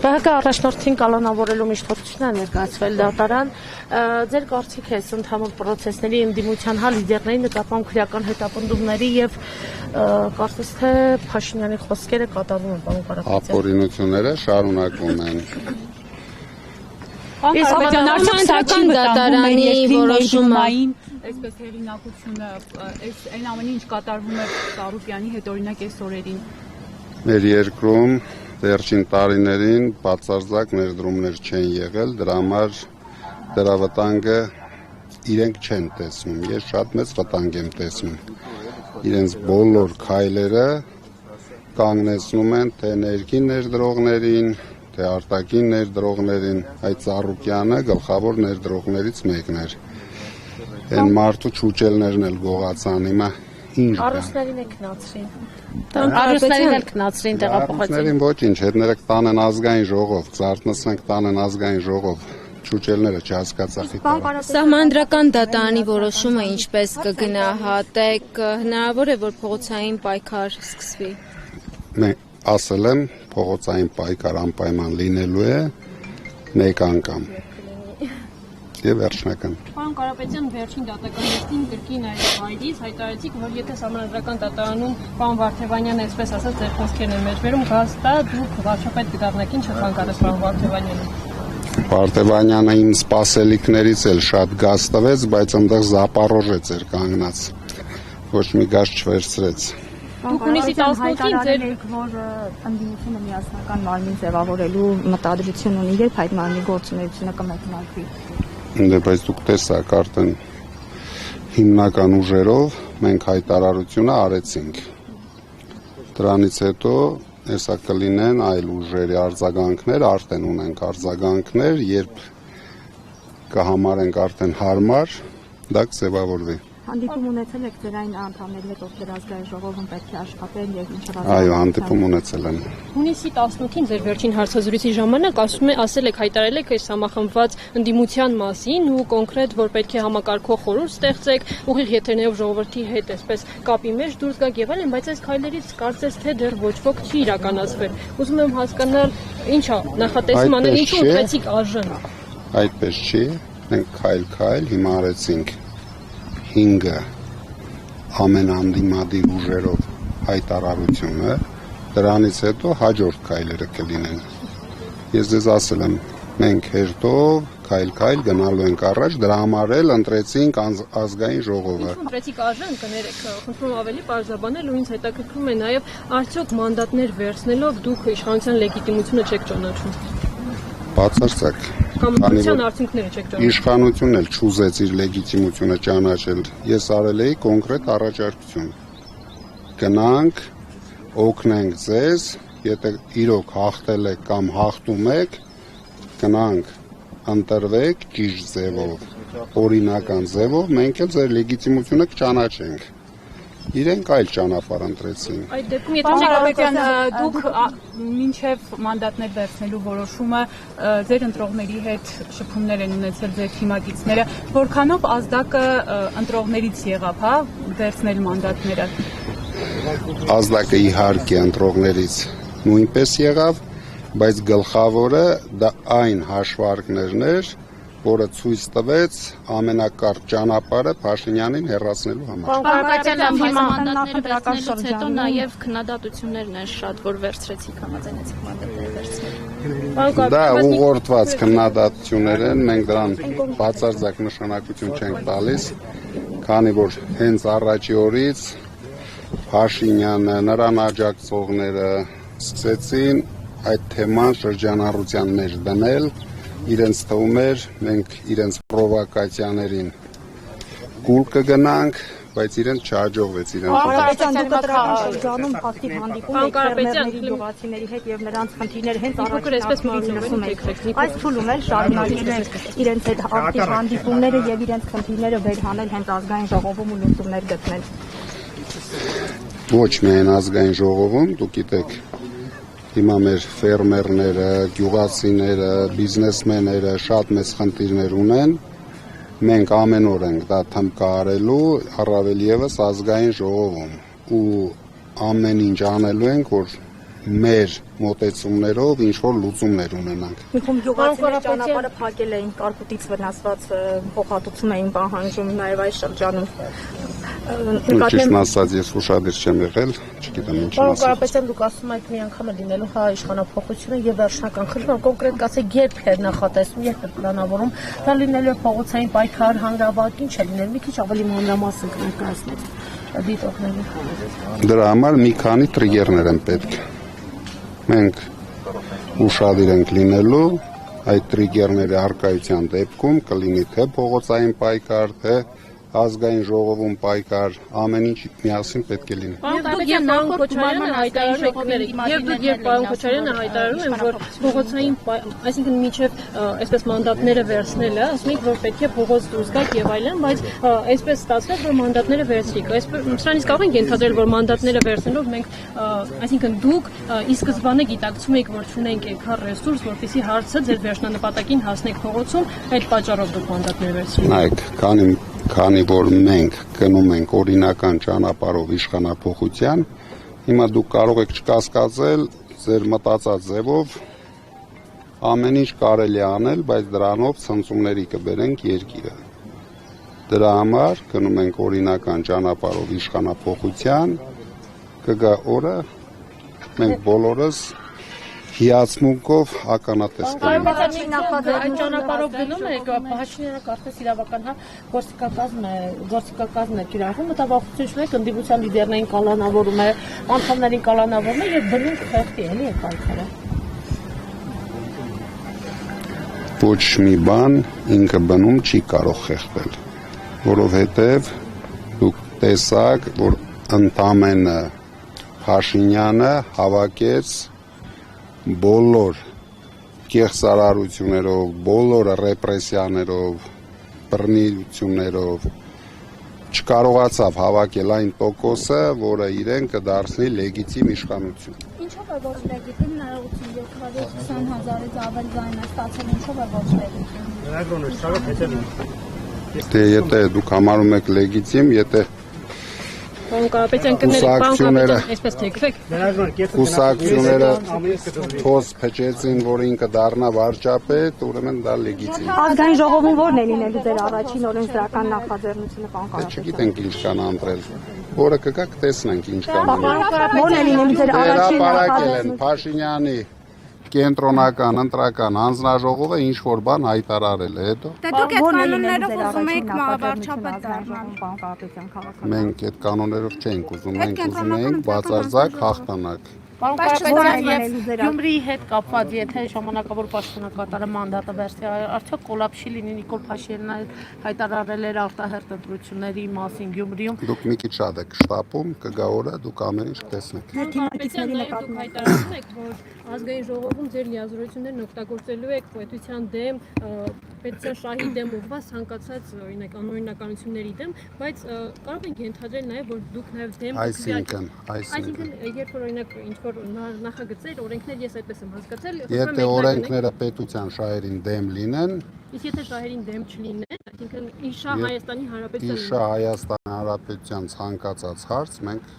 ԲՀԿ առաջնորդին կալանավորելու միշտոցությունն է ներկայացվել դատարան։ Ձեր կարծիք է ընդհանուր պրոցեսների ընդդիմության լիդերների նկատմամբ քրեական հետապնդումների եւ կարծես թե Փաշինյանի խոսքերը կատարվում են, պարոն Կարապետյան։ Ապօրինությունները շարունակվում են։ Արդյոք դատարանի որոշումը այսպես հեղինակությունը, այս այն ամենը ինչ կատարվում է Տարուպյանի հետ օրինակ այս օրերին։ Մեր երկրում վերջին տարիներին բացարձակ ներդրումներ չեն եղել, դրա համար դրա վտանգը իրենք չեն տեսնում։ Ես շատ մեծ վտանգ եմ տեսնում։ Իրենց բոլոր քայլերը կանգնեցնում են թե ներքին ներդրողներին, թե արտաքին ներդրողներին, այդ Ծառուկյանը գլխավոր ներդրողներից մեկն էր։ Այն մարդու չուճելներն էլ գողացան, հիմա ինչ կան։ Առուսներին է քնացրին։ Առուսներին էլ քնացրին տեղափոխեցին։ Առուսներին ոչինչ, հետները կտանեն ազգային ժողով, զարթնացնեն կտանեն ազգային ժողով, չուճելները չհասկացախի։ Սահմանադրական դատարանի որոշումը ինչպես կգնահատեք, հնարավոր է, որ փողոցային պայքար սկսվի։ Ասել եմ, փողոցային պայքար անպայման լինելու է մեկ անգամ։ Եվ վերջնական։ Պարոն Կարապետյան, վերջին դատականներին կրկին այդ հայրից հայտարարեցիք, որ եթե Սահմանադրական դատարանում պարոն Վարդևանյանը, այսպես ասած, ձեր խոսքերն են մեջբերում, գաստա դուք վարչապետ կդառնաք, ինչ կխանգարես պարոն Վարդևանյանին։ Վարդևանյանը իմ սպասելիքներից էլ շատ գազ տվեց, բայց այնտեղ զապարոժեց էր կանգնած։ Ոչ մի գազ չվերցրեց։ Դուք հունիսի 18-ին ձեր որ ընդդիմությունը միասնական մարմին ձևավորելու մտադրություն ունի, երբ այդ մարմնի գործունեությունը կմեկնարկվի։ Բայց դուք տեսաք արդեն հիմնական ուժերով մենք հայտարարությունը արեցինք։ Դրանից հետո հեսա կլինեն այլ ուժերի արձագանքներ, արդեն ունենք արձագանքներ, երբ կհամարենք արդեն հարմար, դա կձևավորվի։ Հանդիպում ունեցել եք ձեր այն անդամների հետ, ովքեր ազգային ժողովում պետք է աշխատեն եւ ինչ Այո, հանդիպում ունեցել եմ։ Հունիսի 18-ին ձեր վերջին հարցազրույցի ժամանակ ասել եք, հայտարարել եք այս համախմբված ընդդիմության մասին ու կոնկրետ, որ պետք է համակարգող խորհուրդ ստեղծեք, ուղիղ եթերներով ժողովրդի հետ այսպես կապի մեջ դուրս գաք եւ այլն, բայց այս քայլերից կարծես թե դեռ ոչ ոք չի իրականացվել։ Ուզում եմ հասկանալ, ինչ է նախատեսում անել, ինչու ուտվեցիք ԱԺ-ն։ Այդպես չի, մենք քայլ հիմա արեցինք 5 ամենանդիմադիր ուժերով հայտարարությունը, դրանից հետո հաջորդ քայլերը կլինեն։ Ես ձեզ ասել եմ, մենք հերթով քայլ գնալու ենք առաջ, դրա համար էլ ընտրեցինք ազգային ժողովը։ Ինչ ընտրեցիք ԱԺ-ն, կներեք, խնդրում ավելի պարզաբանել ու ինձ հետաքրքրում է նաև արդյոք մանդատներ վերցնելով դուք իշխանության լեգիտիմությունը չեք ճանաչում։ Բացարձակ։ Կամության արդյունքները չեք ճանաչում։ Իշխանությունն էլ չուզեց իր լեգիտիմությունը ճանաչել։ Ես արել էի կոնկրետ առաջարկություն։ Գնանք, օգնենք ձեզ, եթե իրոք հաղթել եք կամ հաղթում եք, գնանք, ընտրվեք ճիշտ ձևով, օրինական ձևով, մենք էլ ձեր լեգիտիմությունը կճանաչենք։ Իրենք այլ ճանապարհ ընտրեցին։ Այդ դեպքում եթե դուք մինչև մանդատներ վերցնելու որոշումը ձեր ընտրողների հետ շփումներ են ունեցել ձեր թիմակիցները, որքանով ազդակը ընտրողներից եղավ, հա, վերցնել մանդատները։ Ազդակը իհարկե ընտրողներից նույնպես եղավ, բայց գլխավորը դա այն հաշվարկներն էր, որը ցույց տվեց ամենակարճ ճանապարհը Փաշինյանին հեռացնելու համար։ Պարոն մանդատները վերցնելուց հետո նաև քննադատություններն են շատ, որ վերցրեցիք, համաձայնեցիք մանդատները վերցնել։ Դա ուղղորդված քննադատություններ են, մենք դրան բացարձակ նշանակություն չենք տալիս, քանի որ հենց առաջի օրից Փաշինյանը, նրան աջակցողները սկսեցին այդ թեման շրջանառության մեջ դնել, իրենց թվում էր, մենք իրենց պրովոկացիաներին կուլ կգնանք, բայց իրենց չհաջողվեց իրենց։ Շրջանում ակտիվ հանդիպում եք ֆերմերների, գյուղացիների հետ եւ նրանց խնդիրները հենց առաջին լսում եք։ Այս փուլում էլ շարունակել եք իրենց հետ ակտիվ հանդիպումները եւ իրենց խնդիրները վեր հանել հենց ազգային ժողովում ու լուծումներ գտնել։ Ոչ միայն ազգային ժողովում, դուք գիտեք, հիմա մեր ֆերմերները, գյուղացիները, բիզնեսմենները շատ մեծ խնդիրներ ունեն, մենք ամեն օր ենք դա թմկարելու, առավել եւս ազգային ժողովում ու ամեն ինչ անելու ենք, որ մեր մոտեցումներով ինչ որ լուծումներ ունենանք։ Միքում յուղացիները ճանապարհը փակել էին, կարկուտից վնասված փոխհատուցում էին պահանջում նաև այս շրջանում։ Ճիշտ ասած, ես ուշադիր չեմ եղել, չգիտեմ ինչ Պարոն ասել։ Կարապետյան, դուք ասում եք մի անգամ է լինելու հա իշխանափոխությունը եւ վերջնական խնդրում կոնկրետ ասեք երբ է նախատեսում, երբ է պլանավորում, դա լինելու է փողոցային պայքար, հանրավակ, ինչ է լինելու, մի քիչ ավելի մանրամասն ներկայացնեք դիտողներին։ Դրա համար մի քանի տրիգերներ են պետք։ Մենք ուշադիր ենք լինելու այդ տրիգերների արկայության դեպքում կլինի թե փողոցային պայքար, թե ազգային ժողովում պայքար, ամեն ինչ միասին պետք է լինի։ Պարոն Քոչարյանը հայտարարում են, որ փողոցային, այսինքն միջև այսպես մանդատները վերցնելը, ասում եք, որ պետք է փողոց դուրս գաք եւ այլն, բայց այսպես ստացվեց, որ մանդատները վերցրիք։ Սրանից կարող ենք ենթադրել, որ մանդատները վերցնելով մենք, այսինքն դուք ի սկզբանե գիտակցում եք, որ չունենք այդքան ռեսուրս, որպեսզի հարցը ձեր վերջնանպատակին հասնեք փողոցում, այդ պատճառով դուք մանդատներ վերցրիք։ Նայեք, քանի որ մենք գնում ենք օրինական ճանապարհով իշխանափոխության, հիմա դուք կարող եք չկասկածել ձեր մտածած ձևով ամեն ինչ կարելի է անել, բայց դրանով ցնցումների կբերենք երկիրը։ Դրա համար գնում ենք օրինական ճանապարհով իշխանափոխության, կգա օրը մենք բոլորս հիացմունքով ականատես կլինենք։ Այդ ճանապարհով գնում եք, Փաշինյանը կարծես իրավական գործիքակազմն է կիրառվում, մտավախություն չունեք, ընդդիմության լիդերներին կալանավորում է, անդամներին կալանավորում է եւ բնում խեղդի էլի է պայքարը։ Ոչ մի բան ինքը բնում չի կարող խեղդել, որովհետեւ դուք տեսաք, որ ընդամենը Փաշինյանը հավաքեց բոլոր կեղծարարություններով, բոլոր ռեպրեսիաներով, բռնություններով չկարողացավ հավաքել այն տոկոսը, որը իրեն կդարձնի լեգիտիմ իշխանություն։ Ինչով է ոչ լեգիտիմ ներողություն 720,000-ից ավել ձայն է ստացել, ինչով է ոչ լեգիտիմ։ Դե եթե դուք համարում եք լեգիտիմ, եթե Պարոն Կարապետյան, կներեք, այսպես թեքվեք։ Կուսակցությունները փոս փչեցին, որ ինքը դառնա վարչապետ, ուրեմն դա լեգիտիմ։ Ազգային ժողովում ո՞րն է լինելու ձեր առաջին օրենսդրական նախաձեռնությունը, պարոն Կարապետյան։ Չգիտենք ինչ կան ընտրել։ Որը կգա կտեսնենք ինչ կան։ Ո՞րն է լինելու ձեր առաջին Հրապարակել են Փաշինյանի կենտրոնական ընտրական հանձնաժողովը ինչ որ բան հայտարարել է, հետո Դե դուք այդ կանոններով ուզում եք վարչապետ դառնալ։ պարոն Կարապետյան, քաղաքական։ մենք այդ կանոններով չենք ուզում, մենք ուզում ենք բացարձակ հաղթանակ։ Պարոն Կարապետյան, Գյումրիի հետ կապված, եթե ժամանակավոր պաշտոնակատարը մանդատը վերցի, արդյոք կոլապս չի լինի Նիկոլ Փաշինյանը հայտարարել էր արտահերթ ընտրությունների մասին Գյումրիում։ Դուք մի քիչ շատ եք շտապում, կգա օրը, դուք ամեն ինչ կտեսնեք։ Կարապետյան, դուք հայտարարում եք, որ ազգային ժողովում ձեր լիազորություններն օգտագործելու եք պետության դեմ, պետության շահի դեմ ուղղված ցանկացած օրինակ անօրինականությունների դեմ, բայց կարող ենք ենթադրել նաև, որ դուք նաև դեմ Այսինքն, երբ որ օրինակ ինչ որ նախագծեր, օրենքներ, ես այդպես եմ հասկացել, եթե օրենքները պետության շահերին դեմ լինեն, իսկ եթե շահերին դեմ չլինեն, այսինքն իշա Հայաստանի Հանրապետության իշա Հայաստանի Հանրապետության ցանկացած հարց մենք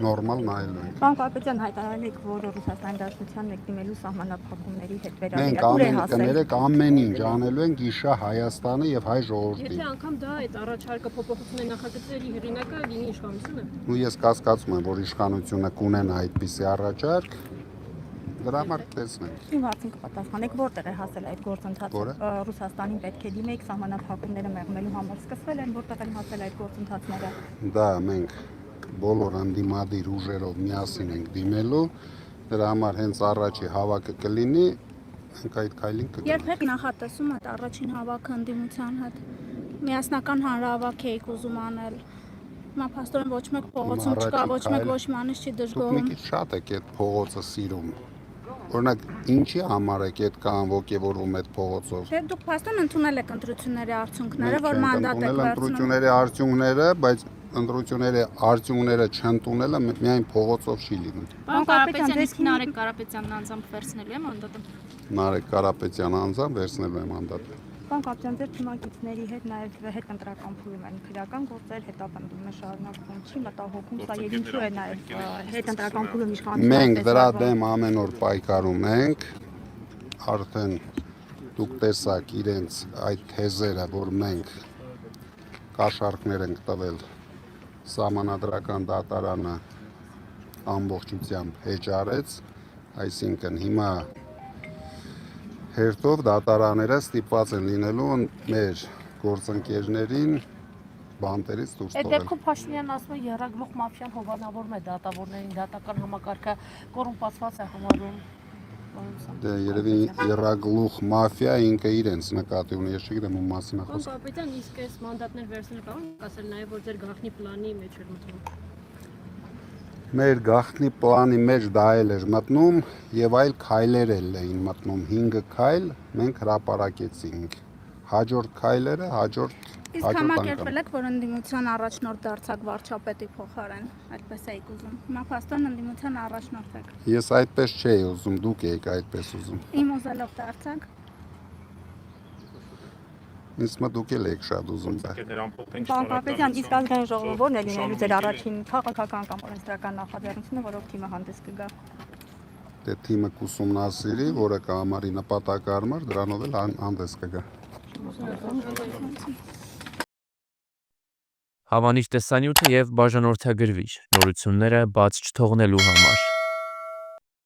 նորմալ նայելու ենք։ Պարոն Կարապետյան, հայտարարել եք, որ Ռուսաստանի Դաշնության մեկնելու սահմանափակումների հետ Մենք վերաբերյալ ամեն ինչ անելու ենք իշա Հայաստանը եւ հայ ժողովրդին։ Եթե անգամ դա այդ առաջարկը փոփոխությունների նախագծերի հեղինակը լինի իշխանությունը։ Ու ես կասկածում եմ, որ իշխանությունը կունենա այդպիսի առաջարկ, դրա համար տեսնենք։ Իմ հարցին կպատասխանեք, որտեղ է հասել այդ գործընթացը։ Ռուսաստանին պետք է դիմեք սահմանափակումները մեղմելու համար սկսվել են, որտեղ են հասել այդ գործընթացները։ Դա մենք բոլոր անդիմադիր ուժերով միասին ենք դիմելու, դրա համար հենց առաջի հավաքը կլինի, մենք այդ քայլին կգնանք։ Երբեք նախատեսում եք առաջին հավաքը ընդդիմության հետ։ Միասնական հանրահավաք եք ուզում անել։ Հիմա փաստորեն ոչ մեկ փողոցում չկա, ոչ մեկ ոչ մանից չի Դուք դժգոհում։ մի քիչ շատ եք այդ փողոցը սիրում։ Օրինակ, ինչի համար եք այդ կան ոգևորվում այդ փողոցով։ Դե դուք փաստորեն ընդունել եք ընտրությունների արդյունքները, որ մանդատ եք վերցնում։ Ընտրությունների արդյունքները, բայց ընտրությունների արդյունքները չընդունելը միայն փողոցով չի լինում։ Պարոն Կարապետյան, իսկ Նարեկ Կարապետյանն անձամբ վերցնելու է մանդատը։ Նարեկ Կարապետյանը անձամբ վերցնելու է մանդատը։ Պարոն Կապիտան, ձեր թիմակիցների հետ նաև հետընտրական փուլում են քրեական գործեր, հետապնդում է շարունակվում, չի մտահոգում սա եւ ինչու է նաև հետընտրական փուլում իշխանությունը։ Մենք դրա դեմ ամեն օր պայքարում ենք, արդեն դուք տեսաք իրենց այդ թեզերը, որ մենք կաշառքներ ենք տվել սահմանադրական դատարանը ամբողջությամբ հեճարեց, այսինքն հիմա հերթով դատարանները ստիպված են լինելու մեր գործընկերներին բանտերից դուրս Այդ տվել։ դեպքում Փաշինյանն ասում է եռագլուխ մաֆիան հովանավորում է դատավորներին, դատական համակարգը կոռումպացված է համարում։ Դե երևի եռագլուխ մաֆիա ինքը իրենց նկատի ունի, ես չգիտեմ ում մասին է Պարոն խոսքը։ կապիտան, իսկ այս մանդատներ վերցնելը կարող եք ասել նաև, որ ձեր գաղտնի պլանի մեջ էր մտնում։ Մեր գաղտնի պլանի մեջ դա էլ էր մտնում եւ այլ քայլեր էլ էին մտնում, 5 քայլ մենք հրապարակեցինք։ Հաջորդ քայլերը Իսկ համակերպել եք, որ ընդդիմության առաջնորդ դարձակ վարչապետի փոխարեն, այդպես էիք ուզում։ Հիմա փաստորեն ընդդիմության առաջնորդ եք։ Ես այդպես չէի ուզում, դուք եք այդպես ուզում։ Իմ ուզելով դարձակ։ Ինձ մոտ դուք էլ եք շատ ուզում դա։ Պարոն Կապիտան, իսկ ազգային ժողովուրդն է լինելու ձեր առաջին քաղաքական կամ օրենսդրական նախաձեռնությունը, որով թիմը հանդես կգա։ Դե թիմը կուսումնասիրի, որը կհամարի նպատակարար, դրանով էլ հանդես կգա։ Հավանիչ տեսանյութը եւ բաժանորդագրվիչ նորությունները բաց չթողնելու համար